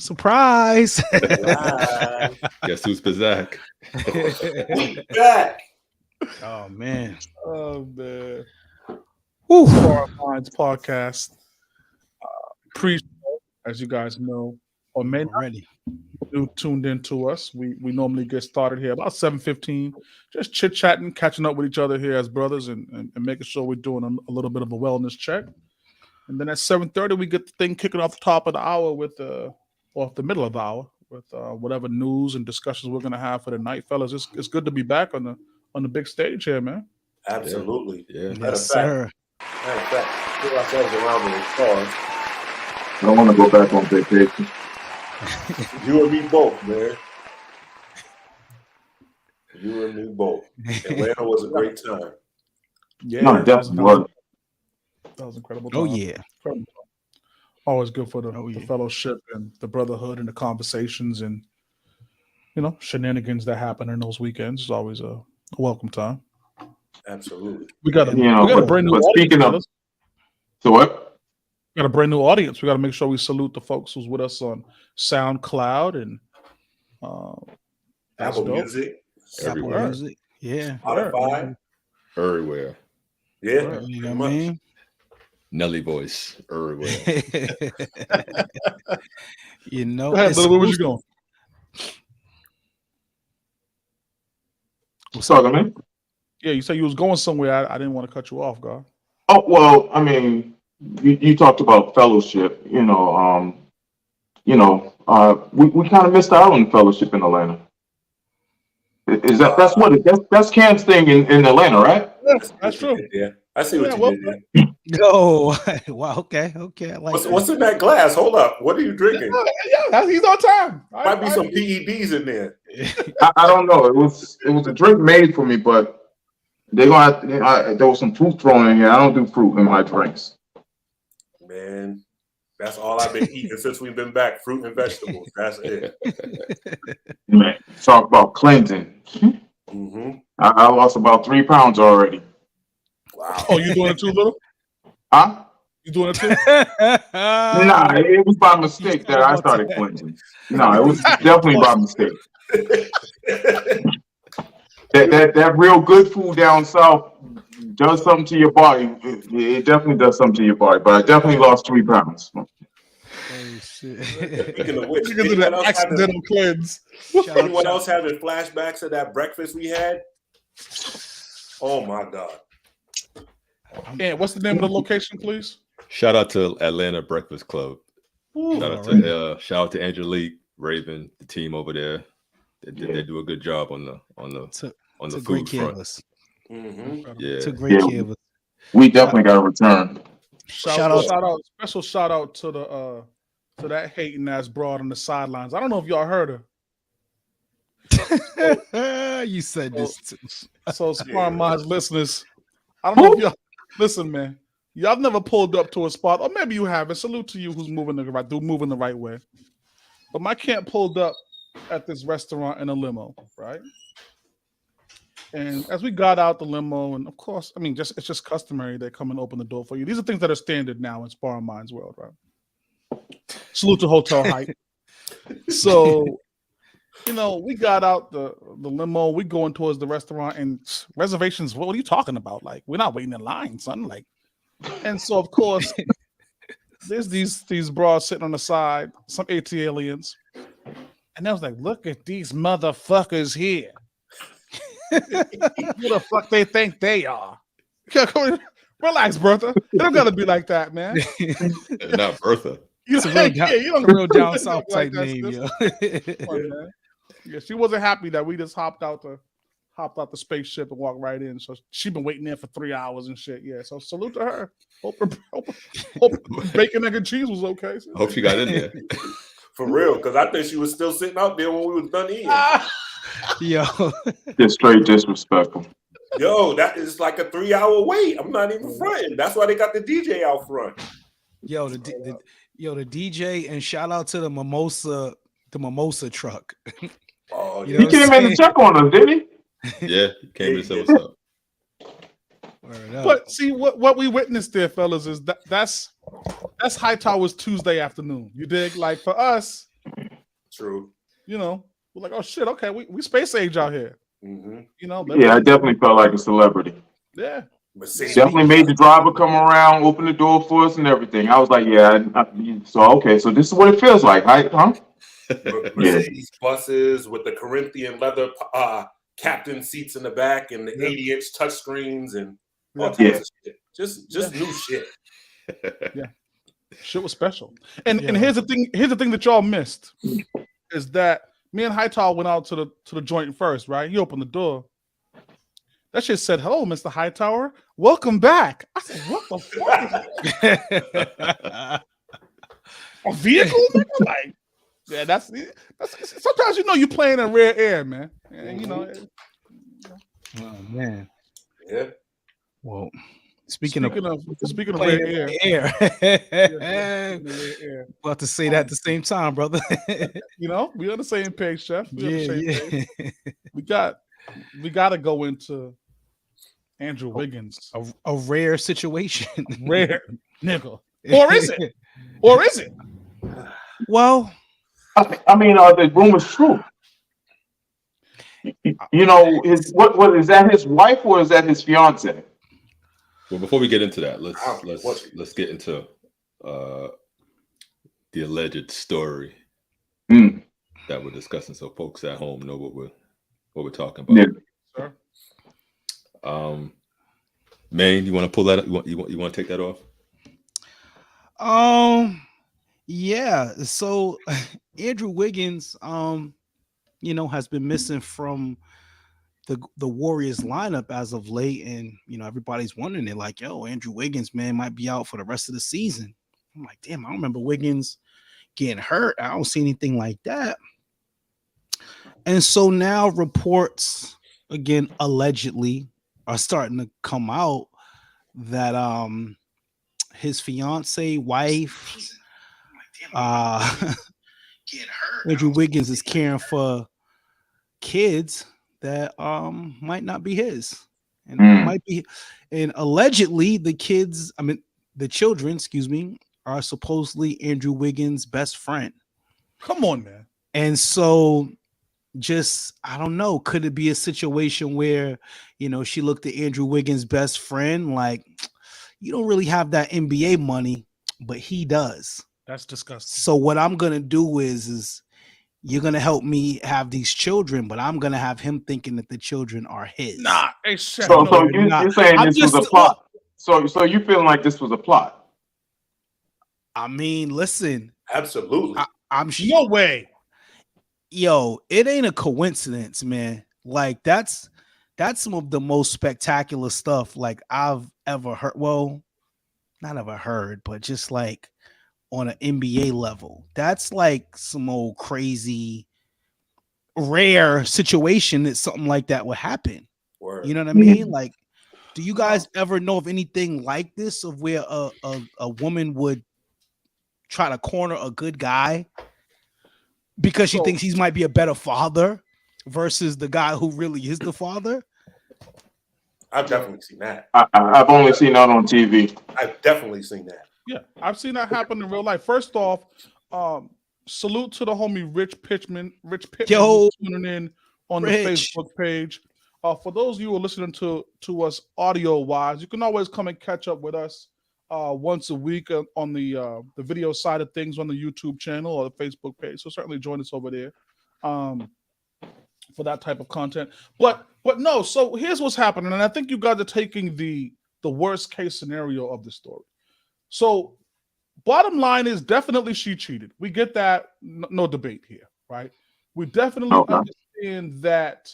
Surprise! Guess who's Bazak? We back. Oh man. Sparring Minds podcast. Pre-show, as you guys know, or may not Already. do tuned in to us. We normally get started here about 7:15, just chit-chatting, catching up with each other here as brothers and making sure we're doing a little bit of a wellness check. And then at 7:30, we get the thing kicking off the top of the hour with off the middle of the hour with whatever news and discussions we're gonna have for the night, fellas. It's good to be back on the big stage here, man. Absolutely. Yeah. Yes, sir. Matter of fact, put ourselves around in the stars. I don't want to go back on vacation. You and me both, man. You and me both. Atlanta was a great time. Yeah, No, it definitely was. That was incredible. Oh time. yeah. Incredible. Always good for the yeah. fellowship and the brotherhood and the conversations and shenanigans that happen in those weekends. It's always a welcome time. Absolutely. We got a brand new but speaking audience. of, so what? We got a brand new audience. We got to make sure we salute the folks who's with us on SoundCloud and Apple Music. Everywhere. Music. Yeah. Spotify. Everywhere. Yeah. You know what I mean? Nelly voice. Everywhere. You know. Go ahead, Lil, where was you going? What's up, man? Yeah, you said you was going somewhere. I didn't want to cut you off, God. Oh well, I mean, you talked about fellowship. We kind of missed out on fellowship in Atlanta. Is that's Cam's thing in Atlanta, right? That's true. Yeah, I see what you did there. Oh, wow. Okay. I like What's in that glass? Hold up. What are you drinking? Yeah, he's on time. Might be some PEDs in there. I don't know. It was a drink made for me, but there was some fruit thrown in here. I don't do fruit in my drinks. Man, that's all I've been eating since we've been back. Fruit and vegetables. That's it. Man, talk about cleansing. Mm-hmm. I lost about 3 pounds already. Wow. Oh, you doing it too, Little? Huh? You doing it too? Nah, it was by mistake that I started cleansing. No, it was definitely by mistake. That real good food down south does something to your body. It definitely does something to your body. But I definitely lost 3 pounds. Oh, shit. Speaking of which, Because of that accidental cleanse. anyone else having flashbacks of that breakfast we had? Oh my God. Yeah, what's the name of the location, please? Shout out to Atlanta Breakfast Club. Shout out to Angelique, Raven, the team over there. They do a good job on the food front. Mm-hmm. Yeah. Took great care of us. We definitely got to return. Special shout out to that hating ass broad on the sidelines. I don't know if y'all heard her. You said this too. So Sparring Minds listeners, I don't know if y'all listen, man. Y'all never pulled up to a spot, or maybe you haven't. Salute to you who's moving the right way. But my camp pulled up at this restaurant in a limo, right? And as we got out the limo, and of course, I mean, it's just customary they come and open the door for you. These are things that are standard now in Sparring Minds world, right? Salute to Hotel Height. So, we got out the limo, we going towards the restaurant, and reservations. What are you talking about? Like, we're not waiting in line, son. Like, and so of course, there's these broads sitting on the side, some AT aliens, and I was like, look at these motherfuckers here. Who the fuck they think they are? Relax, Bertha. It don't gotta be like that, man. Not Bertha. It's a real down south type name, yo. Come on, man. Yeah, she wasn't happy that we just hopped out the spaceship and walked right in. So she been waiting there for 3 hours and shit. Yeah, so salute to her. Hope bacon, egg, and cheese was okay. Hope she got in there. For real, because I think she was still sitting out there when we was done eating. Yo. Just straight disrespectful. Yo, that is like a 3-hour wait. I'm not even fronting. That's why they got the DJ out front. Yo, the DJ, and shout out to the mimosa truck. Oh, He came in to check on us, didn't he? Yeah, he came to say what's up. But see what we witnessed there, fellas, is that's Hightower's Tuesday afternoon. You dig? Like for us, True. You know, we're like, oh shit, okay, we space age out here. Mm-hmm. You know, Yeah, I definitely felt like a celebrity. Yeah. Definitely made the driver come around, open the door for us and everything. I was like, so this is what it feels like, huh? Mercedes buses with the Corinthian leather captain seats in the back and the 80-inch touchscreens and all types of shit. Just new shit. Yeah. Shit was special. And here's the thing that y'all missed is that me and Hightower went out to the joint first, right? He opened the door. That shit said, "Hello, Mr. Hightower. Welcome back." I said, "What the fuck? A vehicle?" Like, yeah, that's sometimes you're playing in rare air, man. And oh man. Yeah. Well, speaking of rare air. About to say that at the same time, brother. We on the same page, Chef. Page. We got to go into Andrew Wiggins. A rare situation. Rare, nigga. Or is it? Or is it? Well, I mean, are the rumors true? What is that his wife or is that his fiance? Well, before we get into that, let's get into the alleged story that we're discussing, so folks at home know what we're talking about. Yeah. Sure. Maine, you want to pull that up? You want to take that off? Yeah. So Andrew Wiggins, has been missing from the Warriors lineup as of late, and everybody's wondering it, like, yo, Andrew Wiggins, man, might be out for the rest of the season. I'm like, damn, I don't remember Wiggins getting hurt. I don't see anything like that. And so now reports, again, allegedly, are starting to come out that his fiance, wife, Andrew Wiggins is caring for kids that might not be his, and might be, and allegedly the children, are supposedly Andrew Wiggins' best friend. Come on, man. And so I don't know, could it be a situation where she looked at Andrew Wiggins' best friend like, you don't really have that NBA money, but he does. That's disgusting. So what I'm gonna do is you're gonna help me have these children, but I'm gonna have him thinking that the children are his. Nah, you're saying this was a plot. So you feeling like this was a plot? I mean, listen, absolutely. I'm sure. No way. Yo, it ain't a coincidence, man. Like that's some of the most spectacular stuff like I've ever heard. Well, not ever heard, but just like on an NBA level. That's like some old crazy rare situation that something like that would happen. Word. You know what I mean? Like, do you guys ever know of anything like this, of where a woman would try to corner a good guy because she thinks he might be a better father versus the guy who really is the father? I've definitely seen that. I've only seen that on TV. I've definitely seen that. Yeah, I've seen that happen in real life. First off, salute to the homie Rich Pittman. Yo, tuning in on the Facebook page. For those of you who are listening to us audio wise, you can always come and catch up with us once a week on the video side of things on the YouTube channel or the Facebook page. So certainly join us over there for that type of content. But no, so here's what's happening, and I think you guys are taking the worst case scenario of the story. So bottom line is definitely she cheated. We get that. No debate here, right? We definitely understand that.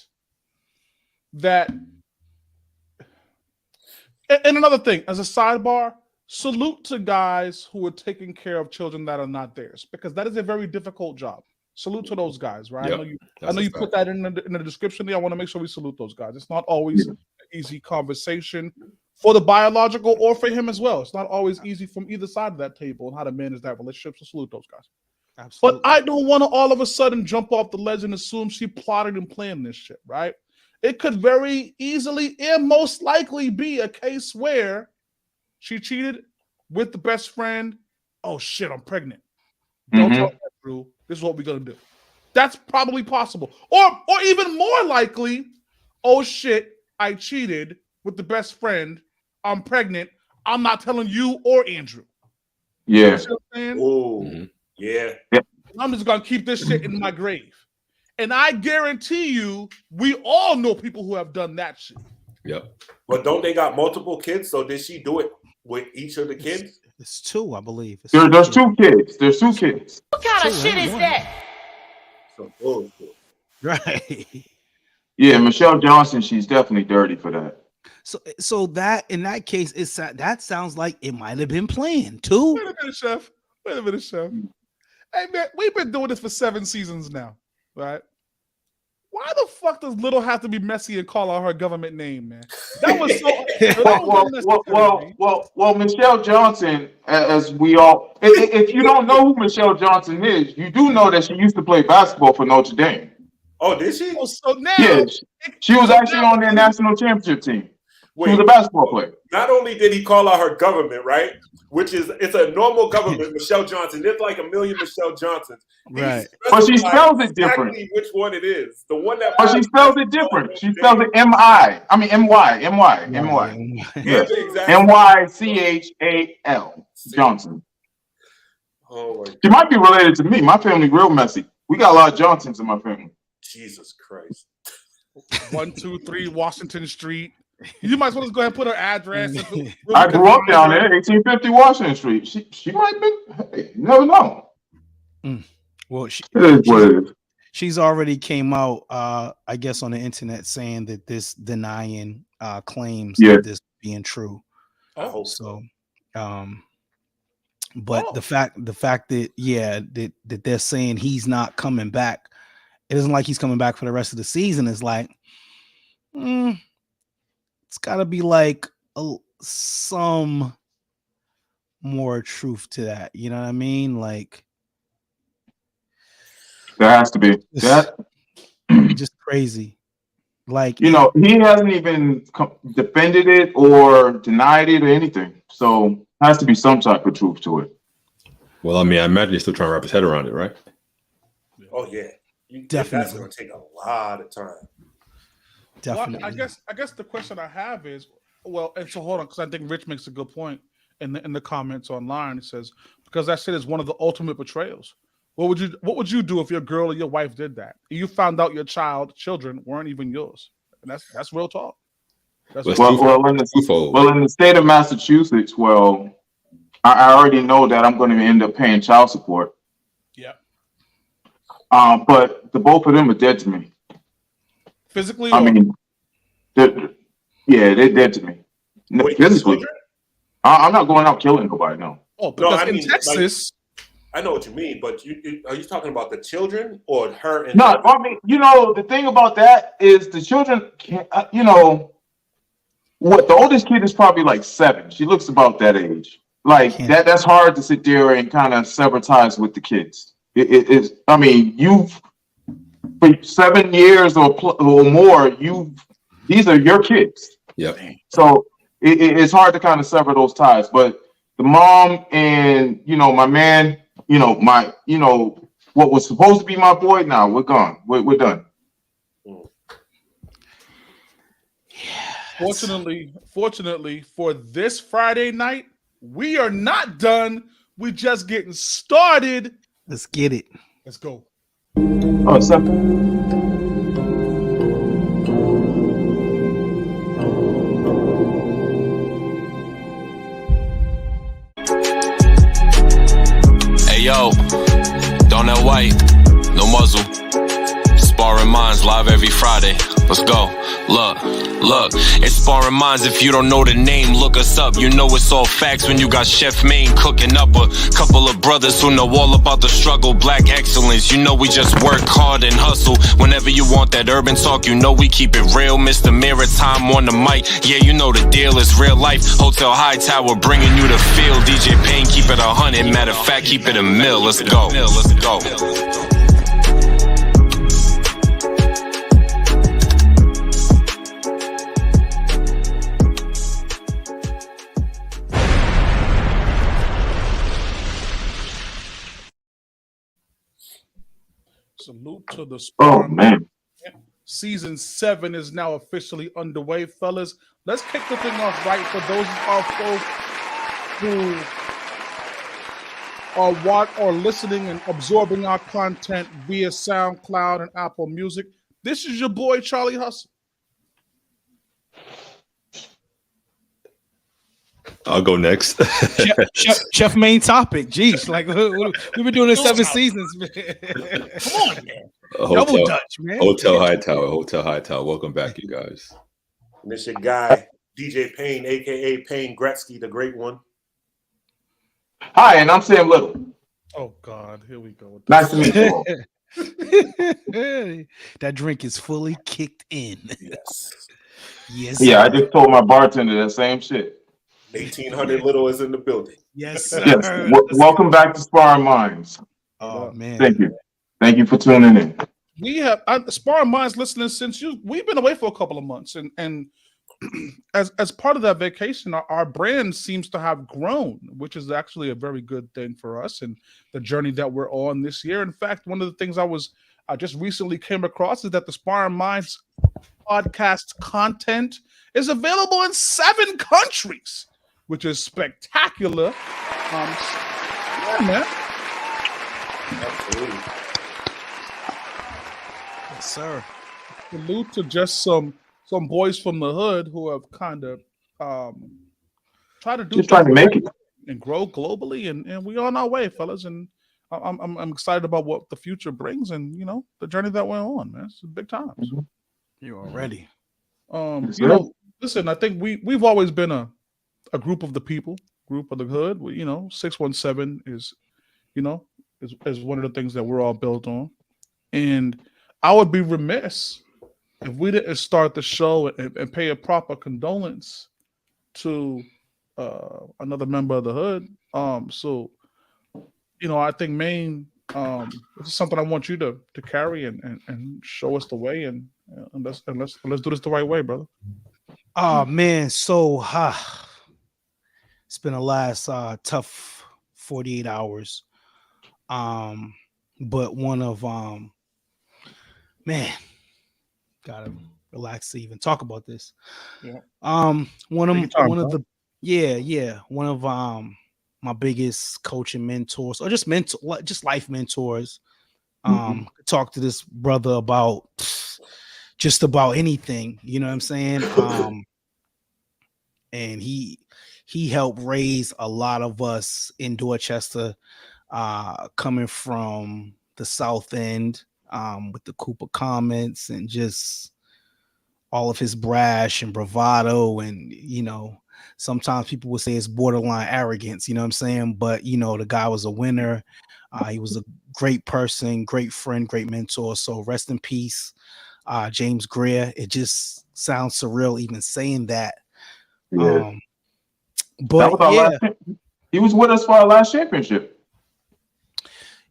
And another thing, as a sidebar, salute to guys who are taking care of children that are not theirs, because that is a very difficult job. Salute to those guys, right? Yep. I know you put that in the description there. I want to make sure we salute those guys. It's not always an easy conversation for the biological or for him as well. It's not always easy from either side of that table and how to manage that relationship. So salute those guys. Absolutely. But I don't want to all of a sudden jump off the ledge and assume she plotted and planned this shit, right? It could very easily and most likely be a case where she cheated with the best friend. Oh shit, I'm pregnant. Don't talk that through. This is what we're gonna do. That's probably possible. Or even more likely, oh shit, I cheated with the best friend. I'm pregnant. I'm not telling you or Andrew. Yeah. You know what I'm saying? Oh, yeah. I'm just gonna keep this shit in my grave. And I guarantee you, we all know people who have done that shit. Yep. But don't they got multiple kids? So did she do it with each of the kids? It's two, I believe. There's two kids. There's two kids. What kind of shit is that? Some bullshit. Right. Yeah, Michelle Johnson, she's definitely dirty for that. So that in that case, that sounds like it might have been planned too. Wait a minute, chef. Hey man, we've been doing this for 7 seasons now, right? Why the fuck does Little have to be messy and call out her government name, man? That was so. Well, Michelle Johnson, as we all, if you don't know who Michelle Johnson is, you do know that she used to play basketball for Notre Dame. Oh, did she? So now, Yeah, she was actually on their national championship team. She was a basketball player. Not only did he call out her government, right? It's a normal government, Michelle Johnson. There's like a million Michelle Johnsons. Right. But she spells it different. Exactly which one it is. The one that. But she spells it different. She spells it M-Y. Yes. Exactly. M-Y-C-H-A-L. Johnson. Oh my She might be related to me. My family real messy. We got a lot of Johnsons in my family. Jesus Christ. 123 Washington Street. You might as well just go ahead and put her address. I grew up down there, 1850 Washington Street. She might be. Hey, you never know. Well, It is what it is. she's already came out, I guess, on the internet saying that this denying claims of this being true. I hope So, but the fact that that they're saying he's not coming back, it isn't like he's coming back for the rest of the season. It's like, it's got to be like some more truth to that. You know what I mean? Like, There has to be. That just crazy. Like, he hasn't even defended it or denied it or anything. So there has to be some type of truth to it. Well, I mean, I imagine he's still trying to wrap his head around it, right? Oh yeah, Definitely. That's going to take a lot of time. Definitely. Well, I guess the question I have is, and so hold on, because I think Rich makes a good point in the comments online. It says, because that shit is one of the ultimate betrayals. What would you do if your girl or your wife did that? You found out your children weren't even yours, and that's real talk. In the state of Massachusetts, I already know that I'm going to end up paying child support. Yeah. But the both of them are dead to me. Physically? They're dead to me. Physically. I'm not going out killing nobody, no. Oh, because in Texas... I know what you mean, but are you talking about the children or her? And no, I mean, the thing about that is the children can't, the oldest kid is probably like 7. She looks about that age. Like that's hard to sit there and kind of sever ties with the kids. It's, I mean, you've for 7 years or more, these are your kids. Yep. So it's hard to kind of sever those ties. But the mom and my man, what was supposed to be my boy, now we're gone. We're done. Fortunately for this Friday night, we are not done. We're just getting started. Let's get it. Let's go. Oh, it's up. Hey yo, Darnell White, no muzzle. Sparring Minds live every Friday. Let's go. Look, it's Sparring Minds. If you don't know the name, look us up. You know it's all facts when you got Chef Maine cooking up a couple of brothers who know all about the struggle. Black excellence, you know we just work hard and hustle. Whenever you want that urban talk, you know we keep it real. Mr. Maritime on the mic, yeah, you know the deal is real life. Hotel High Tower bringing you the feel. DJ Payne, keep it 100. Matter of fact, keep it a mill. Let's go. Salute to the Oh Sparring. man. Season 7 is now officially underway, fellas. Let's kick the thing off right for those of our folks who are listening and absorbing our content via SoundCloud and Apple Music. This is your boy Charlie Hustle. I'll go next. Chef main topic. Jeez, like we've been doing this 7 seasons, man. Come on, man. Double Dutch, man. Hotel Hightower. Welcome back, you guys. And this your guy, DJ Payne, aka Payne Gretzky, the great one. Hi, and I'm Sam Little. Oh God, here we go. Nice to meet you all. That drink is fully kicked in. Yes. Yes. Yeah, I just told my bartender that same shit. 1800 Little is in the building. Yes, sir. Yes. Welcome back to Sparring Minds. Oh man. Thank you for tuning in. We have Sparring Minds listening since we've been away for a couple of months, and as part of that vacation, our brand seems to have grown, which is actually a very good thing for us and the journey that we're on this year. In fact, one of the things I just recently came across is that the Sparring Minds podcast content is available in 7 countries, which is spectacular. Yeah, man. Absolutely. Yes, sir. Salute to just some boys from the hood who have kind of tried to do Just trying to make it and grow globally, and we're on our way, fellas. And I'm excited about what the future brings, and the journey that we're on, man. It's big times. Mm-hmm. You're already. Listen, I think we've always been a group of the people, group of the hood. 617 is one of the things that we're all built on. And I would be remiss if we didn't start the show and pay a proper condolence to another member of the hood. I think Maine, this is something I want you to carry and show us the way, and let's do this the right way, brother. Oh man, so it's been a last tough 48 hours. But one of man, gotta relax to even talk about this. Yeah. One of my biggest coaching mentors, or just life mentors. Talk to this brother about just about anything, you know what I'm saying? And he helped raise a lot of us in Dorchester, coming from the South End, with the Cooper comments and just all of his brash and bravado. And, sometimes people would say it's borderline arrogance, you know what I'm saying? But, the guy was a winner. He was a great person, great friend, great mentor. So rest in peace, James Greer. It just sounds surreal even saying that. Yeah. But he was with us for our last championship.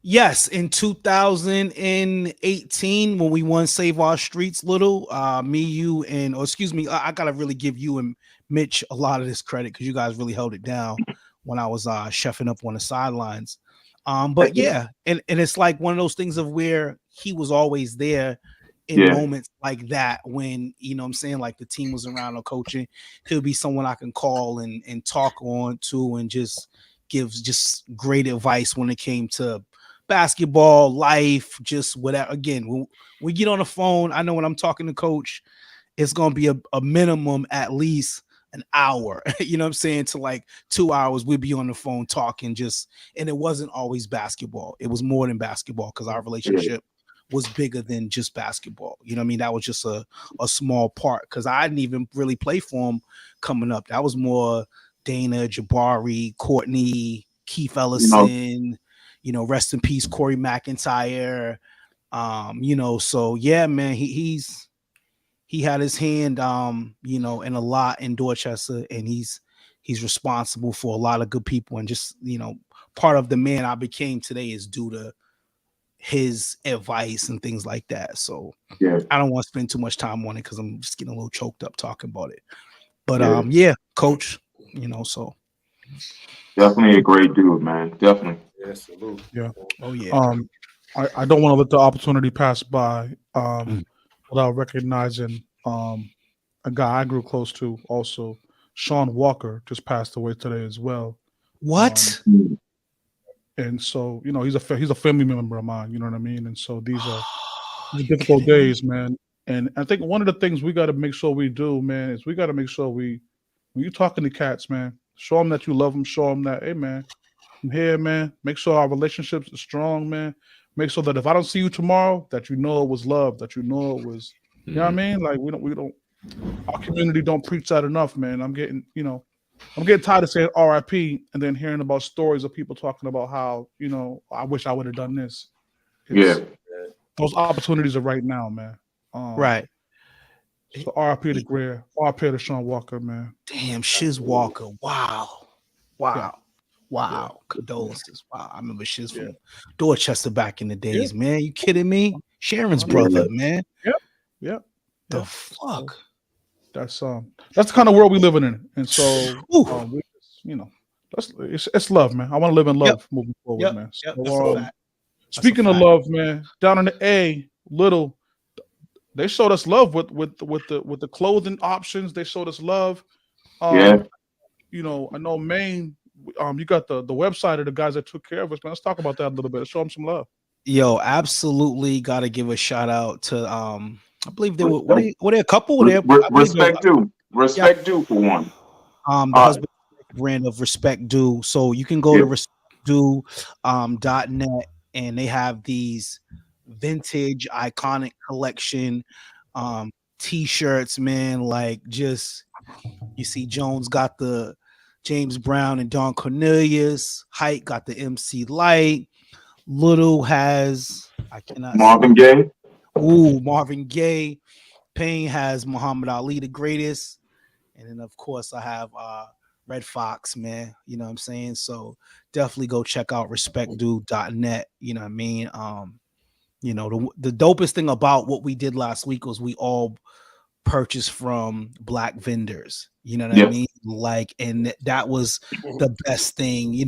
Yes, in 2018 when we won Save Our Streets, Little, me, you, I gotta really give you and Mitch a lot of this credit because you guys really held it down when I was chefing up on the sidelines. But yeah, and it's like one of those things of where he was always there in moments like that when, what I'm saying, like the team was around or coaching. He'll be someone I can call and talk on to and just gives just great advice when it came to basketball, life, just whatever. Again, when we get on the phone, I know when I'm talking to coach, it's going to be a minimum at least an hour, you know what I'm saying, to like 2 hours. We'd be on the phone talking and it wasn't always basketball. It was more than basketball because our relationship was bigger than just basketball. You know what I mean? That was just a small part because I didn't even really play for him coming up. That was more Dana, Jabari, Courtney, Keith Ellison, rest in peace, Corey McIntyre. So yeah, man, he had his hand, in a lot in Dorchester, and he's responsible for a lot of good people. And just, part of the man I became today is due to his advice and things like that. So I don't want to spend too much time on it because I'm just getting a little choked up talking about it. But coach, so definitely a great dude, man. Definitely. Yes, salute. Yeah. Oh yeah. I don't want to let the opportunity pass by without recognizing a guy I grew close to also. Sean Walker just passed away today as well. What? And so, he's a family member of mine, you know what I mean? And so these are difficult days, man. And I think one of the things we got to make sure we do, man, is we got to make sure when you're talking to cats, man, show them that you love them, show them that, hey, man, I'm here, man. Make sure our relationships are strong, man. Make sure that if I don't see you tomorrow, that you know it was love, that you know it was, you know what I mean? Like we don't, our community don't preach that enough, man. I'm getting tired of saying RIP and then hearing about stories of people talking about how, I wish I would have done this. Those opportunities are right now, man. Right. So RIP to Greer, RIP to Sean Walker, man. Damn, Shiz Walker. Wow. Condolences. Wow. I remember Shiz from Dorchester back in the days, man. You kidding me? Sharon's brother, man. Yep. The fuck? That's the kind of world we living in. And so it's love, man. I want to live in love moving forward, man. So, speaking of love, man, down in the A, they showed us love with the clothing options. They showed us love. I know Maine. You got the website of the guys that took care of us, man. Let's talk about that a little bit. Show them some love. Yo, absolutely got to give a shout out to I believe they were they a couple? Respect due for one. The husband brand of Respect Due. So you can go to respectdue.net and they have these vintage iconic collection t-shirts, man. Like just you see Jones got the James Brown and Don Cornelius. Height got the MC Light. Little has Marvin Gaye. Marvin Gaye. Payne has Muhammad Ali, the greatest. And then, of course, I have Red Fox, man. You know what I'm saying? So definitely go check out respectdue.net. You know what I mean? The dopest thing about what we did last week was we all purchased from Black vendors. You know what I mean? Like, and that was the best thing,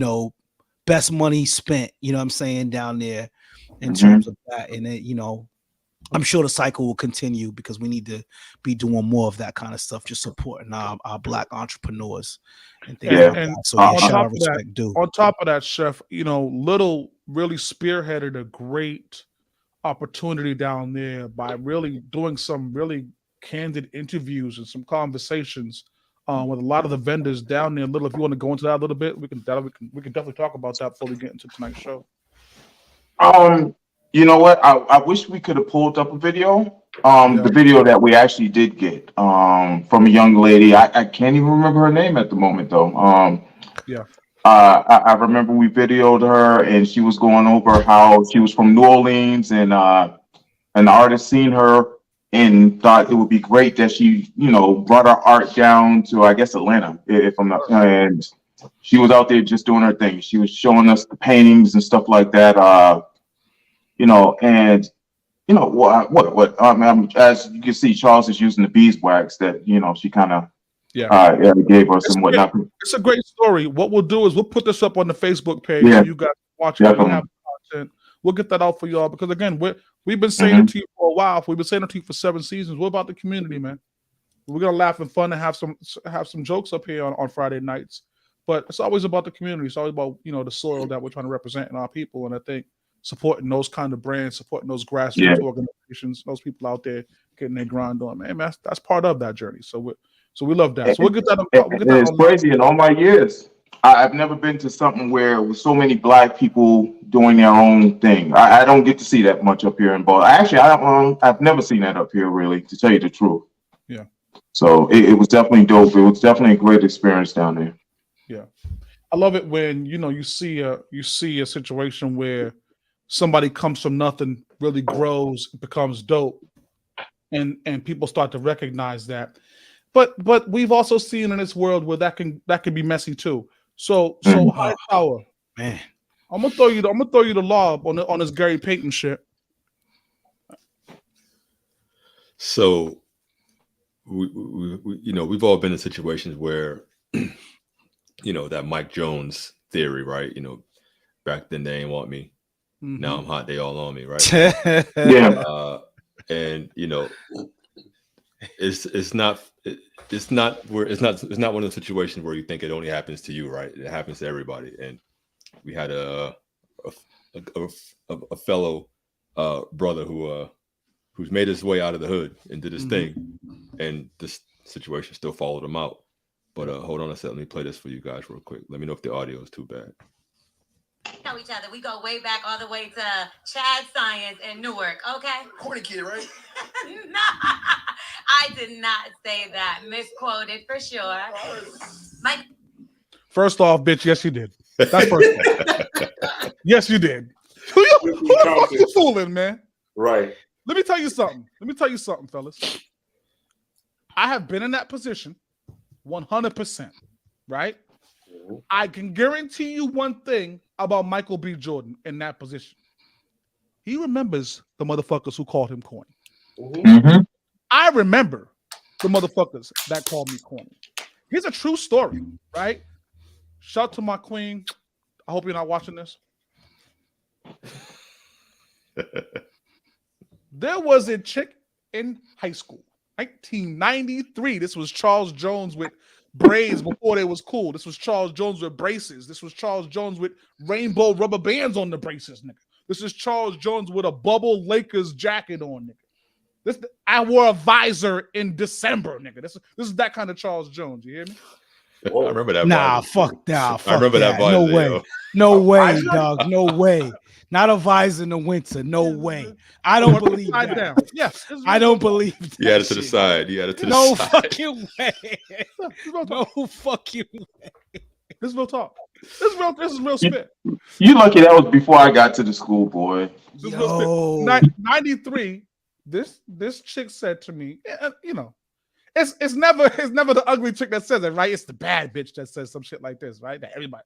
best money spent, you know what I'm saying, down there in terms of that. And it, I'm sure the cycle will continue because we need to be doing more of that kind of stuff, just supporting our Black entrepreneurs and things like that. So shout out, Respect Due. On top of that, Chef, Little really spearheaded a great opportunity down there by really doing some really candid interviews and some conversations with a lot of the vendors down there. Little, if you want to go into that a little bit, we can definitely talk about that before we get into tonight's show. You know what? I wish we could have pulled up a video. The video that we actually did get from a young lady. I can't even remember her name at the moment, though. I remember we videoed her, and she was going over how she was from New Orleans, and an artist seen her and thought it would be great that she, brought her art down to, I guess, Atlanta, if I'm not. And she was out there just doing her thing. She was showing us the paintings and stuff like that. As you can see, Charles is using the beeswax that she kind of gave us and whatnot. It's a great story. What we'll do is we'll put this up on the Facebook page. So you guys watch it. We have content. We'll get that out for y'all because again, we've been saying it to you for a while. We've been saying it to you for 7 seasons. We're about the community, man. We're gonna laugh and fun and have some jokes up here on Friday nights. But it's always about the community. It's always about the soil that we're trying to represent in our people. And I think supporting those kind of brands, supporting those grassroots organizations, those people out there getting their grind on, man, that's part of that journey. So we love that. So we'll get that. It's crazy. In all my years, I've never been to something where with so many Black people doing their own thing. I don't get to see that much up here in Baltimore. Actually, I've never seen that up here, really, to tell you the truth. Yeah. So it was definitely dope. It was definitely a great experience down there. Yeah, I love it when you see a situation where somebody comes from nothing, really grows, becomes dope, and people start to recognize that. But we've also seen in this world where that can be messy too. So high power, man. I'm gonna throw you the lob on this Gary Payton shit. So we've all been in situations where that Mike Jones theory, right? Back then they didn't want me. Now I'm hot. They all on me, right? Yeah. And it's not one of the situations where you think it only happens to you, right? It happens to everybody. And we had a fellow brother who's made his way out of the hood and did his thing, and this situation still followed him out. But hold on a second, let me play this for you guys real quick. Let me know if the audio is too bad. Know each other. We go way back, all the way to Chad Science in Newark. Okay. Corny kid, right? No, I did not say that. Misquoted for sure. Mike. First off, bitch, yes you did. That's first off. Yes, you did. Who the fuck you fooling, man? Right. Let me tell you something. Fellas. I have been in that position 100%, right? I can guarantee you one thing about Michael B. Jordan in that position. He remembers the motherfuckers who called him corny. I remember the motherfuckers that called me corny. Here's a true story, right? Shout out to my queen. I hope you're not watching this. There was a chick in high school, 1993. This was Charles Jones with braids before they was cool. This was Charles Jones with braces. This was Charles Jones with rainbow rubber bands on the braces, nigga. This is Charles Jones with a bubble Lakers jacket on, nigga. I wore a visor in December, nigga. This is that kind of Charles Jones. You hear me? I remember that. Nah, visor. fuck that. I remember that. No visor, way. yo. No way, dog. No way. Not a visor in the winter. No way. I don't believe that. Down. Yeah, I don't believe that. You had it to the side. You had it to the No side. fucking way. No fucking way. This is real talk. This is real spit. You lucky that was before I got to the school, boy. This is real spit. 93. This chick said to me, it's never the ugly chick that says it, right? It's the bad bitch that says some shit like this, right? That everybody.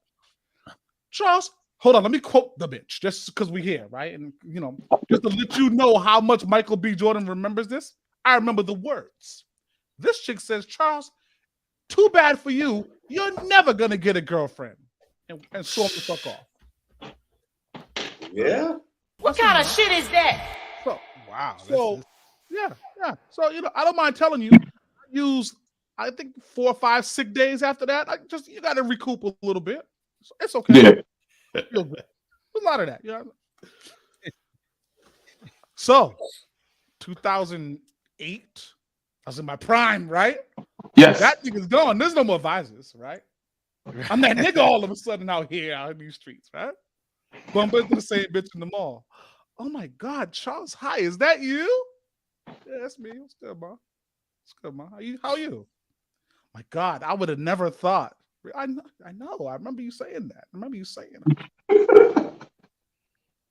Charles, hold on, let me quote the bitch just because we here, right? And just to let you know how much Michael B. Jordan remembers this, I remember the words. This chick says, Charles, too bad for you. You're never gonna get a girlfriend. And storm the fuck off. Yeah. What kind of shit is that? So, wow. So yeah. So I don't mind telling you, I used I think 4 or 5 sick days after that. You got to recoup a little bit. It's okay. Yeah. Feel good. A lot of that. So 2008, I was in my prime, right? Yes. That nigga's gone. There's no more visors, right? I'm that nigga all of a sudden out here out in these streets, right? Bump into the same bitch in the mall. Oh my God, Charles, hi, is that you? Yeah, that's me. What's good, ma? What's good, ma? How are you? My God, I would have never thought. I know. I remember you saying that.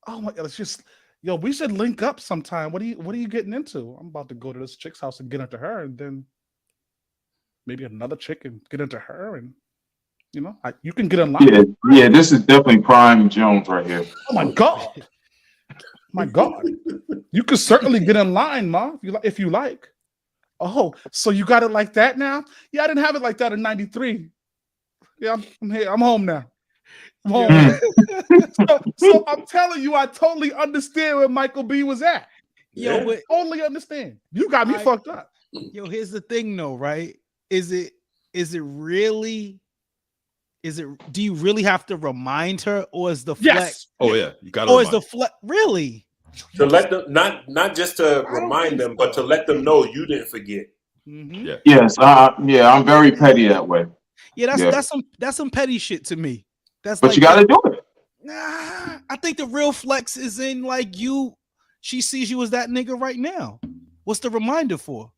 Oh my God, it's just, we should link up sometime. What are you getting into? I'm about to go to this chick's house and get into her, and then maybe another chick and get into her, and you can get in line. Yeah, this is definitely Prime Jones right here. Oh my God. My God. You could certainly get in line, ma, if you like. Oh, so you got it like that now? Yeah, I didn't have it like that in 93. Yeah, I'm here. I'm home now. I'm home. So I'm telling you, I totally understand where Michael B was at. But totally understand. You got me fucked up. Here's the thing though, right? Do you really have to remind her, or is the flex? Yes. Oh yeah, you got to. Or is the flex really? To let them not just to remind them, but to let them know you didn't forget. Mm-hmm. Yeah. Yes. I'm very petty that way. Yeah, that's some petty shit to me. But you got to do it. Nah, I think the real flex is in she sees you as that nigga right now. What's the reminder for?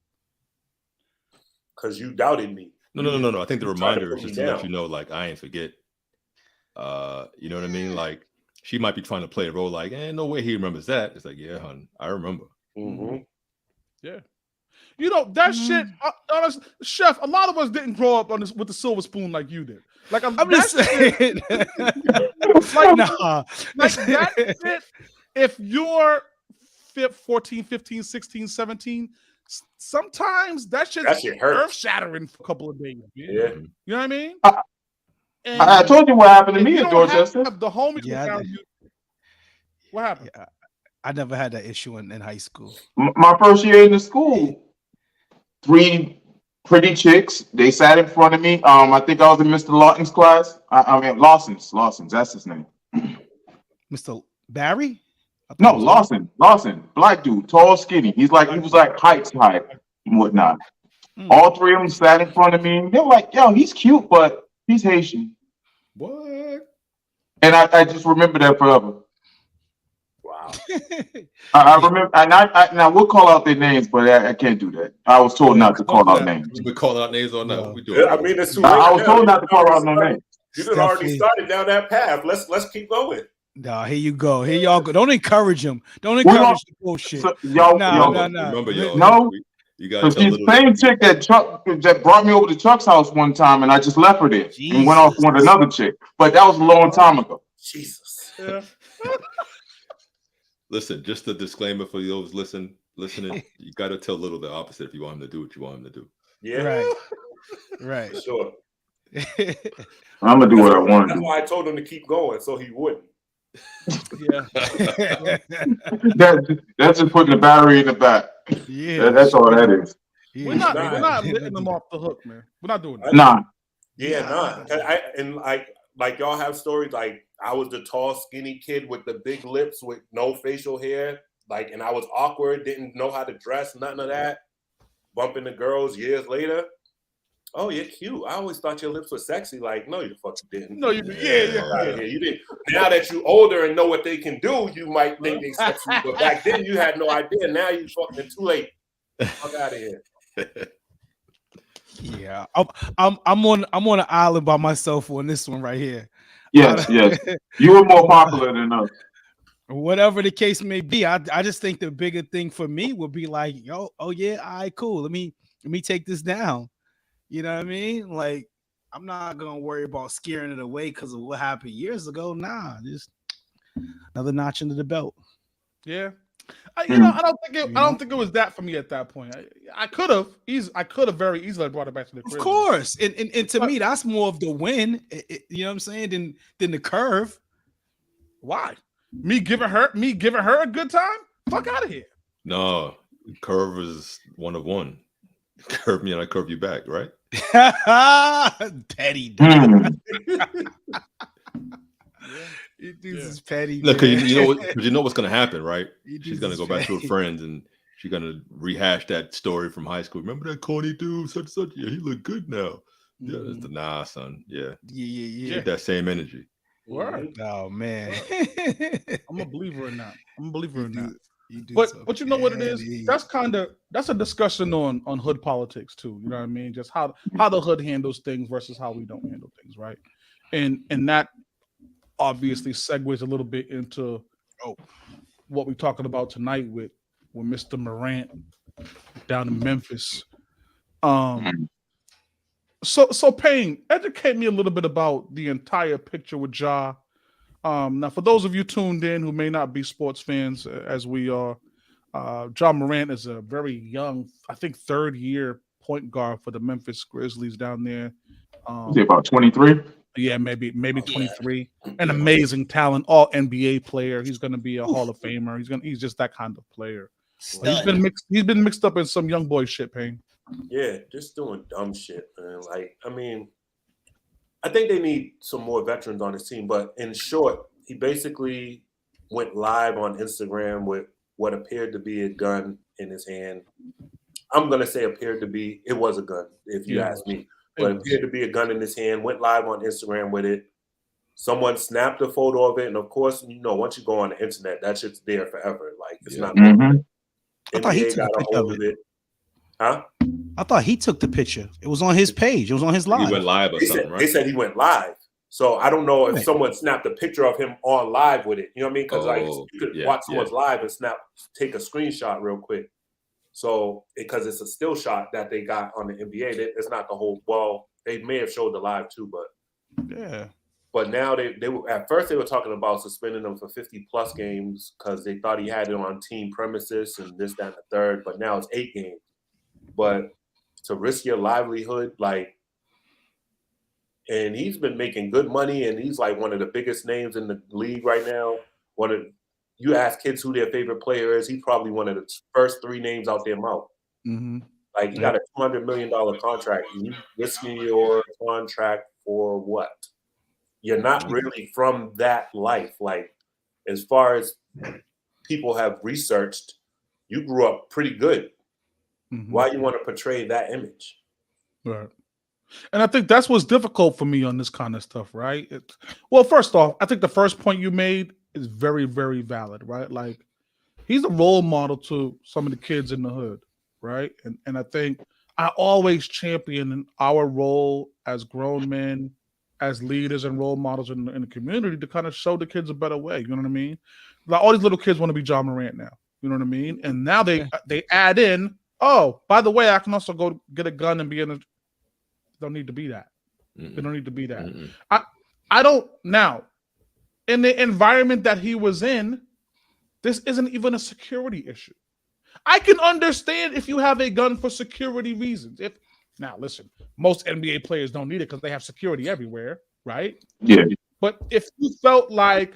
Because you doubted me. No. I think the reminder is just to let you know, I ain't forget. You know what I mean? She might be trying to play a role no way he remembers that. It's yeah, hon, I remember. Mm-hmm. Yeah. That shit, honest, Chef, a lot of us didn't grow up with the silver spoon like you did. I'm just saying. Nah. That shit, if you're 14, 15, 16, 17, sometimes that shit earth-shattering for a couple of days. Man. Yeah. You know what I mean? I told you what happened to me in Dorchester. The homies around you. What happened? Yeah, I never had that issue in high school. My first year in the school, 3 pretty chicks. They sat in front of me. I think I was in Mr. Lawton's class. I mean Lawson's. That's his name. Mr. Barry? I thought No, it was Lawson, black dude, tall, skinny. He was like Heights high and whatnot. Hmm. All 3 of them sat in front of me. They're like, "Yo, he's cute, but he's Haitian." What? And I just remember that forever. Wow. I remember, and I would call out their names, but I can't do that. I was told not to call out names. We calling out names or not? No. What we doing? I mean, it's too late. I was now. told not to call out no names. You done already Definitely. started down that path. Let's keep going. No, here you go. Here y'all go. Don't encourage him. Don't Well, encourage the bullshit. So, y'all, Nah, y'all, nah, nah. Remember, y'all. No. You got to Because tell she's little. the same chick that brought me over to Chuck's house one time, and I just left her there and went off with another chick. But that was a long time ago. Jesus. Yeah. Listen, just a disclaimer for those listening. You got to tell little the opposite if you want him to do what you want him to do. Yeah. Right. Right. For sure. I'm gonna do what I want to That's do. why I told him to keep going so he wouldn't. Yeah. That's just putting the battery in the back. Yeah. That's all that is. Yeah. We're not Nah. letting them off the hook, man. We're not doing that. Nah. Yeah, nah. And like y'all have stories like I was the tall, skinny kid with the big lips with no facial hair, and I was awkward, didn't know how to dress, nothing of that. Bumping the girls years later. Oh, you're cute. I always thought your lips were sexy. Like, no, you fucking didn't. No, you yeah. You didn't. Now that you older and know what they can do, you might think they sexy, but back then you had no idea. Now you fucking too late. Fuck out of here. Yeah. I'm on an island by myself on this one right here. Yes. You were more popular than us. Whatever the case may be, I just think the bigger thing for me would be like, oh yeah, all right, cool. Let me take this down. You know what I mean? Like, I'm not gonna worry about scaring it away because of what happened years ago. Nah, just another notch into the belt. Yeah. I don't think it was that for me at that point. I could have very easily brought it back to the crib. Of course. And to me, that's more of the win, you know what I'm saying, than the curve. Why? Me giving her a good time? Fuck out of here. No, curve is 1 of 1. Curve me and I curve you back, right? Petty. This is petty. Look, you know what's gonna happen, right? She's gonna go back to her friends and she's gonna rehash that story from high school. Remember that corny dude, such and such? Yeah, he look good now. Yeah, that's the nah, son. Yeah. Get that same energy. Word. Oh man. I'm a believer in that. You do But so but you know what it is? petty. That's a discussion on hood politics too. You know what I mean? Just how the hood handles things versus how we don't handle things, right? And that obviously segues a little bit into what we're talking about tonight with Mr. Morant down in Memphis. So Payne, educate me a little bit about the entire picture with Ja. Now, for those of you tuned in who may not be sports fans as we are, Ja Morant is a very young, I think, 3rd-year point guard for the Memphis Grizzlies down there. Is he about 23? Yeah, maybe 23. An amazing talent, all NBA player. He's going to be a Hall of Famer. He's just that kind of player. He's been mixed up in some young boy shit, Payne. Yeah, just doing dumb shit, man. I think they need some more veterans on his team. But in short, he basically went live on Instagram with what appeared to be a gun in his hand. I'm gonna say appeared to be. It was a gun, if you ask me. But it appeared to be a gun in his hand. Went live on Instagram with it. Someone snapped a photo of it, and of course, once you go on the internet, that shit's there forever. Like it's not. Mm-hmm. I thought he took a picture of it. Huh? I thought he took the picture. It was on his page. It was on his live. He went live or something, right? They said he went live. So I don't know if someone snapped a picture of him on live with it. You know what I mean? Because you could watch someone's live and take a screenshot real quick. So because it's a still shot that they got on the NBA, it's not the whole. Well, they may have showed the live too, but yeah. But now they were at first they were talking about suspending him for 50+ games because they thought he had it on team premises and this, that, and the third. But now it's 8 games. But to risk your livelihood, and he's been making good money, and he's like one of the biggest names in the league right now. you ask kids who their favorite player is, he's probably one of the first 3 names out their mouth. Mm-hmm. Like, you got a $200 million contract, and you risking your contract for what? You're not really from that life. Like, as far as people have researched, you grew up pretty good. Mm-hmm. Why you want to portray that image? Right. And I think that's what's difficult for me on this kind of stuff, right? Well, first off, I think the first point you made is very, very valid, right? Like, he's a role model to some of the kids in the hood, right? And I think I always champion our role as grown men, as leaders and role models in the community to kind of show the kids a better way. You know what I mean? Like, all these little kids want to be John Morant now. You know what I mean? And now they add in, oh, by the way, I can also go get a gun and be in a. Don't need to be that. They don't need to be that. I don't now. In the environment that he was in, this isn't even a security issue. I can understand if you have a gun for security reasons. Now, listen, most NBA players don't need it because they have security everywhere, right? Yeah. But if you felt like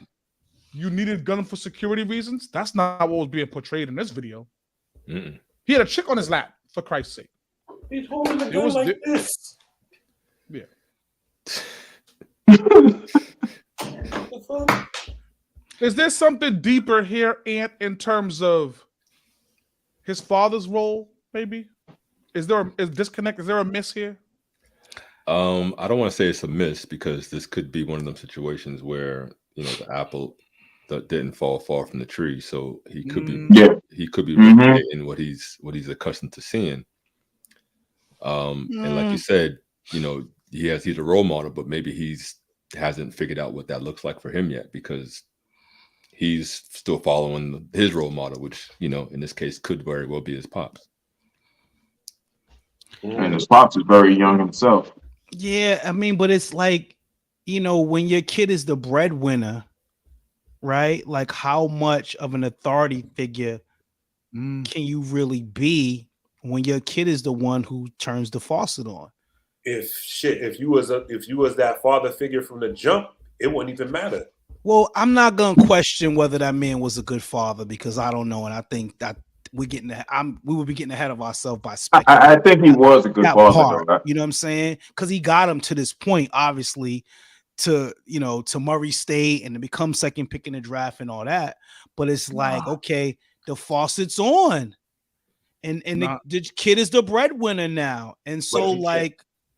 you needed a gun for security reasons, that's not what was being portrayed in this video. He had a chick on his lap, for Christ's sake. He's holding the gun like this. Yeah. Is there something deeper here, Ant, in terms of his father's role, maybe? Is there a disconnect? Is there a miss here? I don't want to say it's a miss because this could be one of them situations where, you know, the apple that didn't fall far from the tree. So he could be replicating what he's accustomed to seeing. And like you said, you know, he's a role model, but maybe hasn't figured out what that looks like for him yet because he's still following his role model, which, you know, in this case could very well be his pops. And his pops is very young himself. Yeah, I mean, but it's like, you know, when your kid is the breadwinner, right? Like, how much of an authority figure can you really be when your kid is the one who turns the faucet on? If you was that father figure from the jump, it wouldn't even matter. Well, I'm not gonna question whether that man was a good father because I don't know, and I think that we would be getting ahead of ourselves by speculating. I think he was a good father, though. You know what I'm saying? Because he got him to this point, obviously, to Murray State and to become second pick in the draft and all that. But it's like, okay, the faucet's on, and the kid is the breadwinner now, and so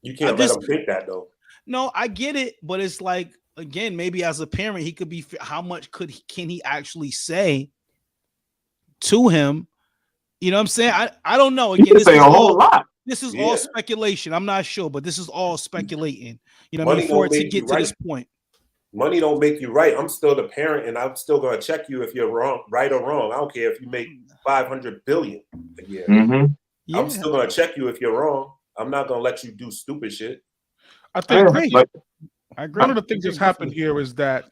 you can't let him think that though. No, I get it, but it's like, again, maybe as a parent, he could be. How much can he actually say to him? You know what I'm saying? I don't know. Again, this is a whole lot. This is all speculation. I'm not sure, but this is all speculating. You know, money for it to get to this point. Money don't make you right. I'm still the parent, and I'm still gonna check you if you're wrong, right or wrong. I don't care if you make $500 billion a year. Mm-hmm. I'm still gonna check you if you're wrong. I'm not gonna let you do stupid shit. I think I agree. One of the things that's happened here is that,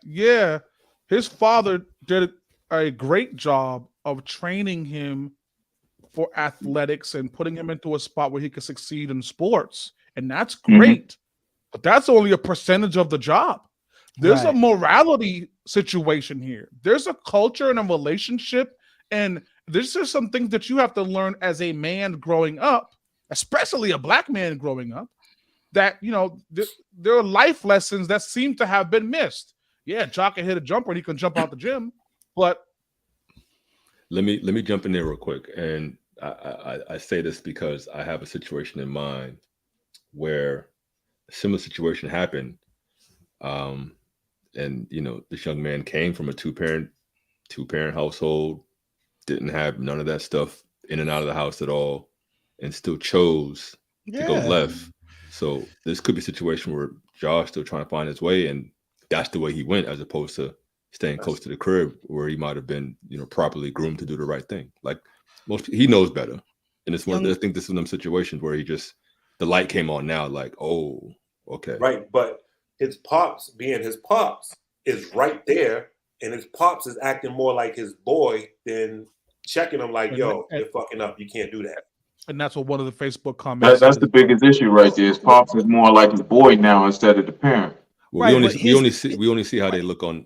his father did a great job of training him for athletics and putting him into a spot where he could succeed in sports. And that's great. But that's only a percentage of the job. There's a morality situation here. There's a culture and a relationship. And there's just some things that you have to learn as a man growing up, especially a black man growing up, that, you know, there are life lessons that seem to have been missed. Yeah, Jock can hit a jumper and he can jump out the gym, but let me jump in there real quick. And I say this because I have a situation in mind where a similar situation happened. And you know, this young man came from a two-parent household, didn't have none of that stuff in and out of the house at all, and still chose to go left. So this could be a situation where Josh still trying to find his way, and that's the way he went, as opposed to staying close to the crib where he might have been, you know, properly groomed to do the right thing. Like he knows better. And it's one. I think this is one of them situations where the light came on now. Like, oh, okay, right. But his pops, being his pops, is right there, and his pops is acting more like his boy than checking him. Like, yo, you're fucking up. You can't do that. And that's what one of the Facebook comments. That's the biggest issue right there. His pops is more like his boy now instead of the parent. Well, Right, but we only see how they look on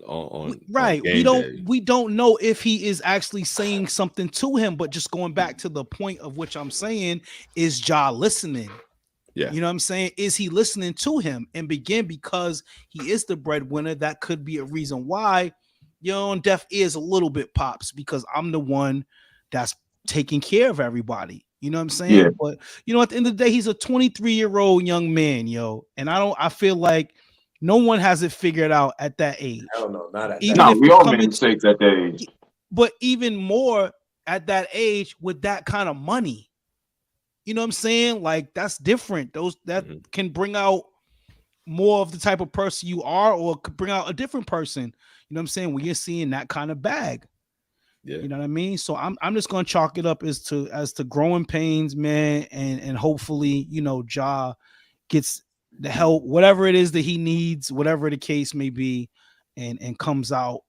right. game day. We don't know if he is actually saying something to him, but just going back to the point of which I'm saying, is Ja listening? Yeah. You know what I'm saying? Is he listening to him? And begin, because he is the breadwinner, that could be a reason why you're on deaf ears a little bit, Pops, because I'm the one that's taking care of everybody. You know what I'm saying? Yeah. But you know, at the end of the day, he's a 23-year-old young man, yo. And I feel like no one has it figured out at that age. Hell no, not at Even that. No, if we you all come made into, mistakes at that age. but even more at that age with that kind of money. You know what I'm saying? Like, that's different. Those that can bring out more of the type of person you are, or could bring out a different person. You know what I'm saying? When you're seeing that kind of bag. Yeah. You know what I mean? So I'm just gonna chalk it up as to growing pains, man, and hopefully, you know, Ja gets the help, whatever it is that he needs, whatever the case may be, and comes out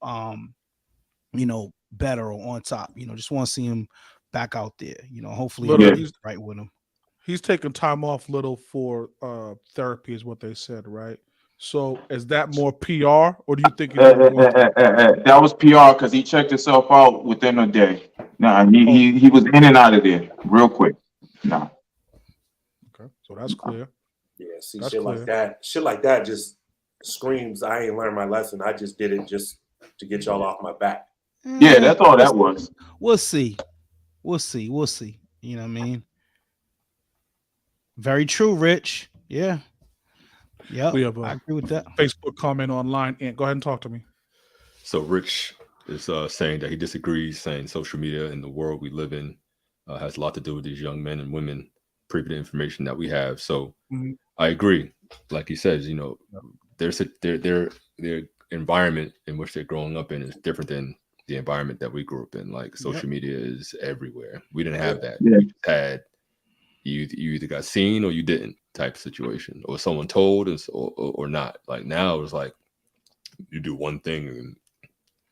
you know, better or on top. You know, just want to see him back out there. You know, hopefully Little, right with him. He's taking time off little for therapy, is what they said, right? So is that more PR, or do you think he's That was PR because he checked himself out within a day. Nah, he was in and out of there real quick. Nah. Okay, so that's clear. Yeah, see, That's shit clear. like that just screams, I ain't learned my lesson. I just did it just to get y'all off my back. Yeah, that's all that was. We'll see. We'll see. We'll see. You know what I mean? Very true, Rich. Yeah. Yeah. We have I a agree with that. Facebook comment online. And go ahead and talk to me. So Rich is saying that he disagrees, saying social media and the world we live in has a lot to do with these young men and women privy to information that we have. So I agree. Like he says, you know, their environment in which they're growing up in is different than the environment that we grew up in. Like social media is everywhere. We didn't have that. Yeah. We just had you either got seen or you didn't type situation, or someone told us or not. Like now it's like you do one thing and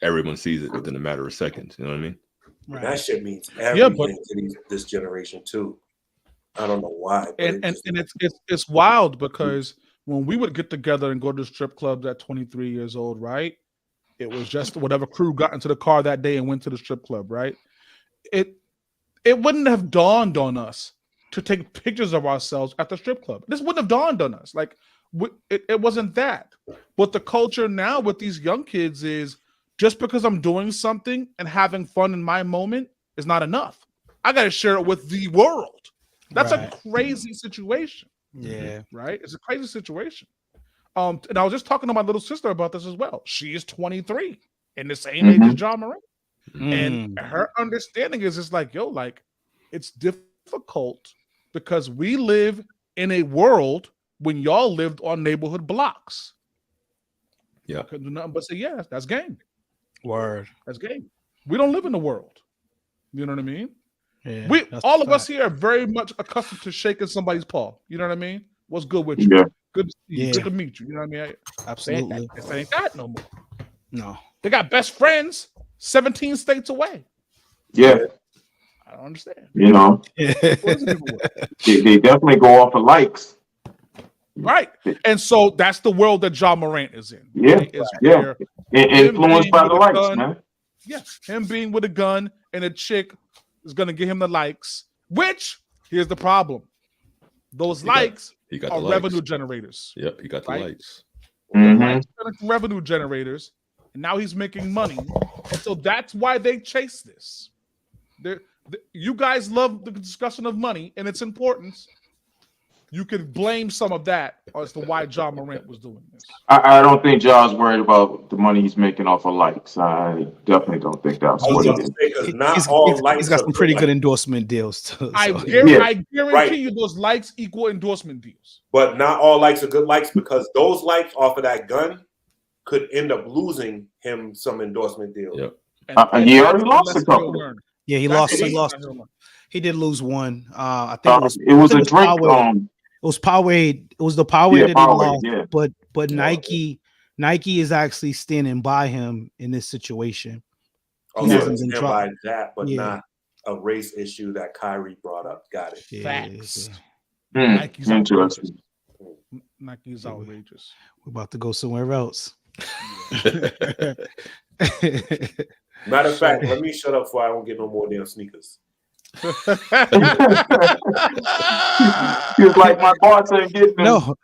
everyone sees it within a matter of seconds. You know what I mean? Right. That shit means everything to this generation too. I don't know why. And it's wild because when we would get together and go to strip clubs at 23 years old, right? It was just whatever crew got into the car that day and went to the strip club, right? It wouldn't have dawned on us to take pictures of ourselves at the strip club. This wouldn't have dawned on us. Like it wasn't that. But the culture now with these young kids is just because I'm doing something and having fun in my moment is not enough. I got to share it with the world. That's a crazy situation. Yeah. Right? It's a crazy situation. And I was just talking to my little sister about this as well. She is 23 and the same age as John Morant. And her understanding is it's like, yo, like it's difficult because we live in a world when y'all lived on neighborhood blocks. Yeah. I couldn't do nothing but say, yeah, that's game. Word. That's game. We don't live in the world. You know what I mean? Yeah. All of us here are very much accustomed to shaking somebody's paw. You know what I mean? What's good with you? Yeah. Good to see you. Yeah. Good to meet you. You know what I mean? Absolutely. This ain't that no more. No. They got best friends 17 states away. Yeah. I don't understand. You know, What is it people with? they definitely go off of likes. Right. And so that's the world that John Morant is in. Yeah. Right? It's Yeah. where Influenced him by being the with a likes, gun- man. Yeah, him being with a gun and a chick is going to get him the likes, which, here's the problem. Those likes He got are the likes. revenue generators. Yep, he got the Right? likes. Mhm. Likes are revenue generators, and now he's making money. And so that's why they chase this. You guys love the discussion of money and its importance. You can blame some of that as to why John Morant was doing this. I don't think Ja's worried about the money he's making off of likes. I definitely don't think that's I was what about it to is. say, because not all likes He's got are some pretty good like, endorsement deals too. I So. guarantee Right. you those likes equal endorsement deals. but not all likes are good likes, because those likes off of that gun could end up losing him some endorsement deals. Yep. And He that's already lost a lesson couple. he'll learn. Yeah, he That's lost. the He lesson lost. he'll learn. He did lose one. I think It was a drink. It was Powerade. It was the Powerade Yeah, that Powerade, he lost. yeah. But Nike is actually standing by him in this situation. He Also, hasn't been stand dropped. by that, but Yeah. not a race issue that Kyrie brought up. Got it. Yeah, Facts. yeah. Nike's on Interesting. Nike's outrageous. We're about to go somewhere else. Matter of fact, let me shut up before I don't get no more damn sneakers. He was like, my bartender getting them.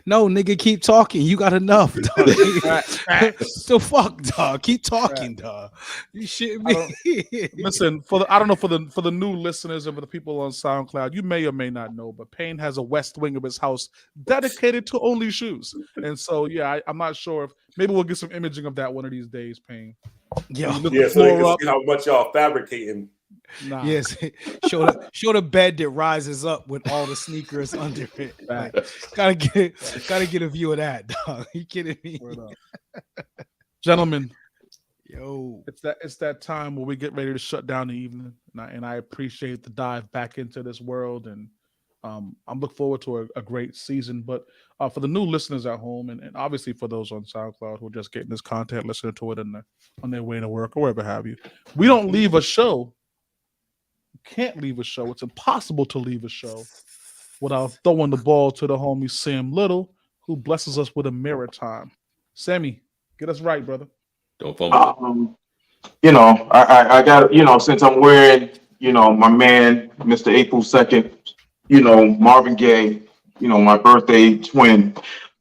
No, nigga, keep talking. You got enough, dog. The fuck, dog. Keep talking, dog. You shit me. Listen, I don't know for the new listeners and for the people on SoundCloud, you may or may not know, but Payne has a west wing of his house dedicated to only shoes. And so, yeah, I'm not sure if maybe we'll get some imaging of that one of these days, Payne. Yeah, so you can see how much y'all fabricating. Nah. Yes, show the bed that rises up with all the sneakers under it. Like, gotta get a view of that, dog. You kidding me? Gentlemen, yo, it's that time where we get ready to shut down the evening, and I appreciate the dive back into this world, and I'm looking forward to a great season. But for the new listeners at home, and obviously for those on SoundCloud who are just getting this content, listening to it on their way to work or wherever have you, we don't leave a show. Can't leave a show. It's impossible to leave a show without throwing the ball to the homie Sam Little, who blesses us with a mirror time. Sammy, get us right, brother. Don't fumble. I got, since I'm wearing, my man, Mr. April 2nd, Marvin Gaye, my birthday twin,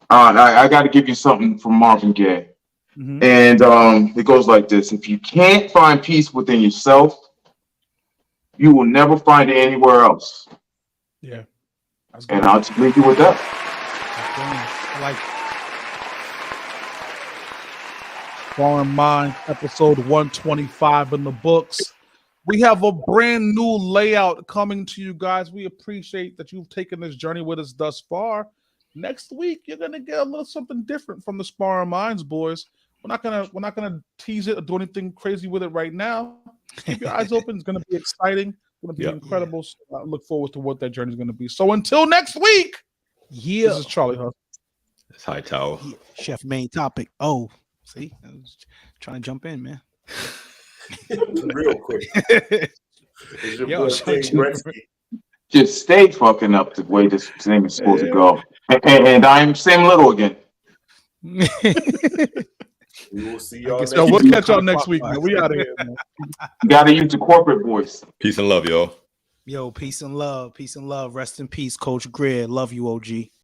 I got to give you something from Marvin Gaye. Mm-hmm. And it goes like this. If you can't find peace within yourself, you will never find it anywhere else. Yeah. And I'll just leave you with that. I like Sparring Minds, episode 125 in the books. We have a brand new layout coming to you guys. We appreciate that you've taken this journey with us thus far. Next week, you're gonna get a little something different from the Sparring Minds, boys. We're not gonna tease it or do anything crazy with it right now. Keep your eyes open. It's gonna be exciting. It's gonna be incredible. So I look forward to what that journey is gonna be. So until next week, this is Charlie Huff. It's Hightower. Chef main topic. Oh, see, I was trying to jump in, man. Real quick. Just stay fucking up the way this thing is supposed to go. And I'm Sam Little again. We will see y'all next week. We'll catch y'all next week, man. We out of here, man. You gotta use the corporate voice. Peace and love, y'all. Yo, peace and love. Peace and love. Rest in peace, Coach Greer. Love you, OG.